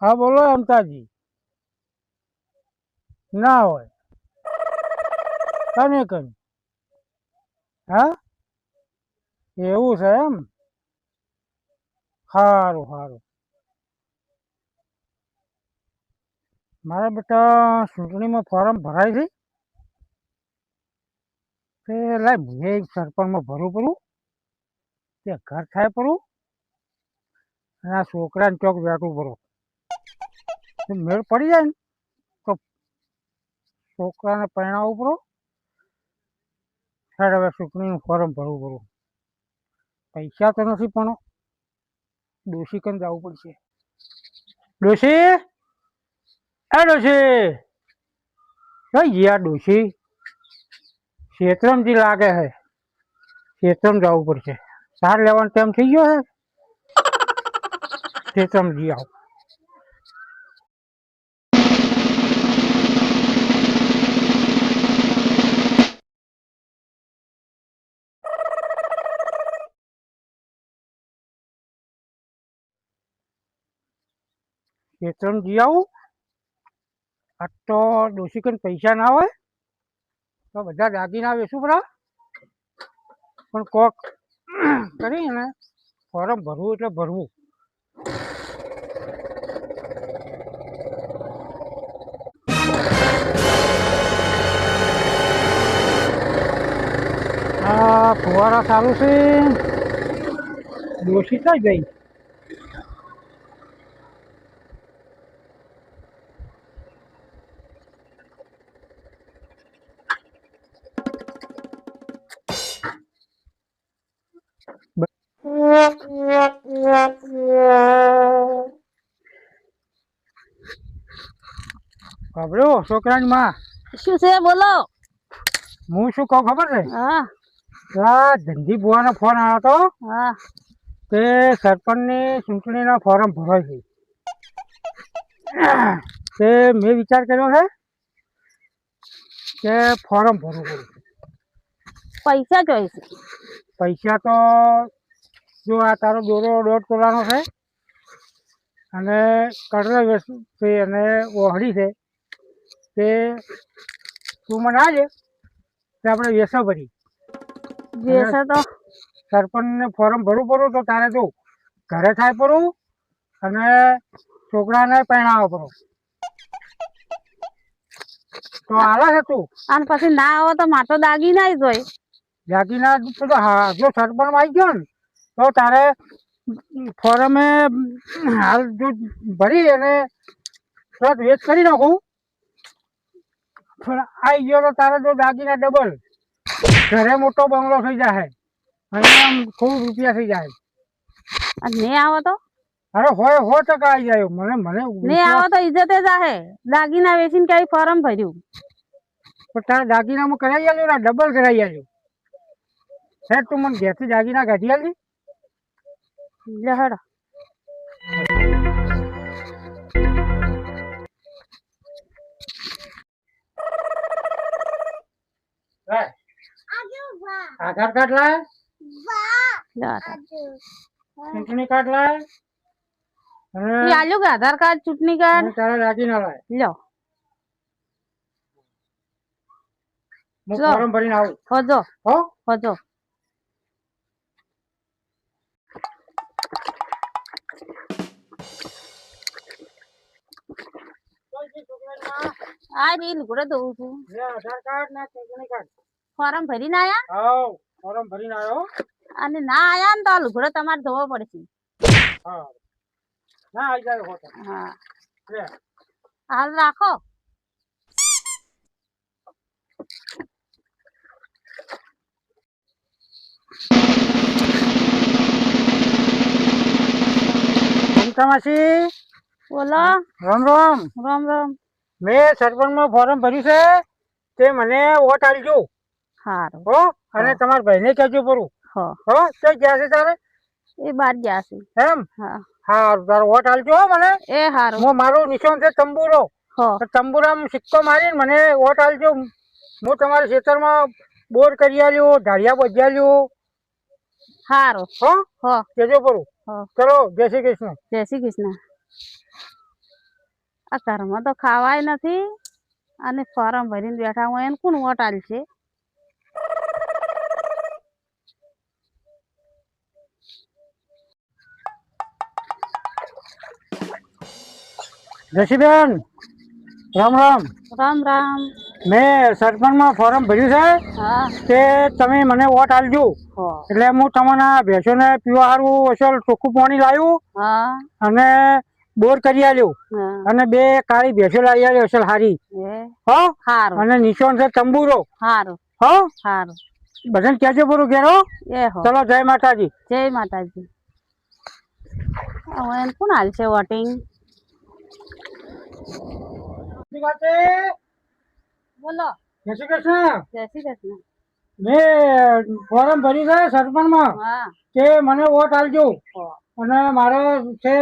હા બોલો અમતાજી. ના હોય કને કને. હા એવું છે એમ. સારું સારું. મારા બેટા ચૂંટણીમાં ફોર્મ ભરાય છે. તે લાય મને સરપંચમાં ભરવું પડું તે ઘર થાય પડું અને આ છોકરાને ચોક વેઠવું પડું. મેળ પડી જાય ને તો છોકરાને પરણાવવું પડું. સાહેબ હવે ચૂંટણીનું ફોર્મ ભરવું પડું. પૈસા તો નથી પણ ડોશી કન જવું પડશે. ડોશી એ ડોશી કઈ ગયા ડોશી? ક્ષેત્રમથી લાગે છે. ક્ષેત્રમ જવું પડશે. સાર લેવાનો ટાઈમ થઈ ગયો છે. ક્ષેત્રમ જી આવો. ક્ષેત્રમ જી આવું. આ તો ડોશી કન પૈસા ના હોય તો બધા દાગીના વેચું પડે. પણ કોક કરીને ફોર્મ ભરવું એટલે ભરવું. આ ફુવારા ચાલુ છે. ડોશી કઈ ગઈ? ખબરો છોકરાની માં શું છે બોલો? હું શું કહું ખબર છે? હા પેલા ધનજી બુવાનો ફોન આવ્યો હતો હા તે સરપંચની ચૂંટણીના ફોર્મ ભરાય છે. તે મેં વિચાર કર્યો છે કે ફોર્મ ભરવું પડે. પૈસા જોઈશે. પૈસા તો જો આ તારો દોરો 1.5 તોલાનો છે અને કડલા છે અને ઓહળી છે તે તું મને આજે તે આપણે વેસો ભરી વેસે તો સરપંચને ફોર્મ ભરવું પડું તો તારે જો ઘરે થાય પડું અને છોકરાને પરણાવવો પડું. તો આવે છે તું? અને પછી ના આવો તો માટો દાગી ના જોઈ. દાગીના તો હા જો સરપંચ આવી ગયો ને તો તારે ફોરમે હાલ જો ભરી અને તરત વેચ કરી નાખું. પણ આવી ગયો તો તારે જો દાગીના ડબલ ઘરે મોટો બંગલો થઈ જાય અને આમ ખૂબ રૂપિયા થઈ જાય. અને નહીં આવો તો? અરે હોય 100% આવી જાય. મને મને નહીં આવો વિશ્વાસ. તો ઇજ્જતે જાહે. દાગીના વેચીને કઈ ફોર્મ ભર્યું. પણ તારા દાગીનામાં કરાવી આલ્યો ને ડબલ કરાવી આલ્યો. સાહેબ તું મને ઘેરથી દાગીના કાઢી આલી. લે હેડો. આધાર કાર્ડ લાય, લે ચૂંટણી કાર્ડ લાય એ આલ્યું કે આધાર કાર્ડ ચૂંટણી કાર્ડ તારા દાગીના લાય. લ્યો હું જો ફોર્મ ભરીને આવું. હોજો હો હોજો. આ રીલ ઘોડે દઉં છું. આધાર કાર્ડ ને ચૂંટણી કાર્ડ ફોર્મ ભરીને આયા? હા ફોર્મ ભરીને આવ્યો. અને ના આયા ને તો આ લુગડો તમારે ધોવો પડશે. હા ના આવી જાય હોતો. હા લે હાલ રાખો. માસી બોલો. રામ રામ. રામ રામ. મેં સરપંચમાં ફોર્મ ભર્યું છે તે મને વોટ આલજો. સારું હો અને તમારા ભાઈને કહેજો પૂરું. હો હો તો ગયા છે તારે એ બાર ગયા છે. એમ હા હા તારો વોટ આલજો હો મને. એ સારું. હું મારું નિશાન છે તંબુરો. હો તંબુરામાં સિક્કો મારીને મને વોટ આલજો. હું તમારા ખેતરમાં બોર કરી આલ્યો, ઢાળિયા બધી આલ્યો. સારું. હો હો કહેજો પૂરું. હો. ચલો જય શ્રી કૃષ્ણ. જય શ્રી કૃષ્ણ. આ ઘરમાં તો ખાવાય નથી અને ફોરમ ભરીને બેઠા હોય એને કોણ વોટ આલશે? જસીબેન, રામ રામ. રામ રામ. મેં સરપંચમાં ફોર્મ ભર્યું છે હા. તે તમે મને વોટ આલજો. હો. એટલે હું તમને ભેંસોને પીવા સારું અસલ ચોખ્ખું પાણી લાવ્યું હા. અને બોર કરી આલ્યો હા. અને 2 કાળી ભેંસો લાવી આલ્યો અસલ હારી. હો. હારું. અને નિશાન છે તંબુરો. હારું. હો. હારું. બધાને કહેજો પૂરું ઘેરો. એ હો. ચલો, જય માતાજી. જય માતાજી. હવે એને કોણ આલશે વોટિંગ? બોલો. જય શ્રી કૃષ્ણ. જય શ્રી કૃષ્ણ. મેં ફોર્મ ભર્યું છે સરપંચમાં હા. તે મને વોટ આલજો. હો. અને મારો છે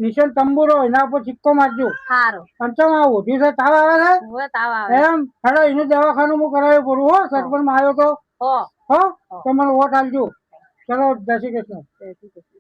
નિશાન તંબુરો, એના ઉપર સિક્કો મારજો. હારું. પંચમાં ઓઢ્યું છે, તાવ આવે છે? હવે તાવ આવે. એમ હેડો, એનું દવાખાનું હું કરાવ્યું પૂરું. હો, સરપંચમાં આવ્યો તો. હો. હો, તો મને વોટ આલજો. ચલો, જય શ્રી કૃષ્ણ. જય શ્રી કૃષ્ણ.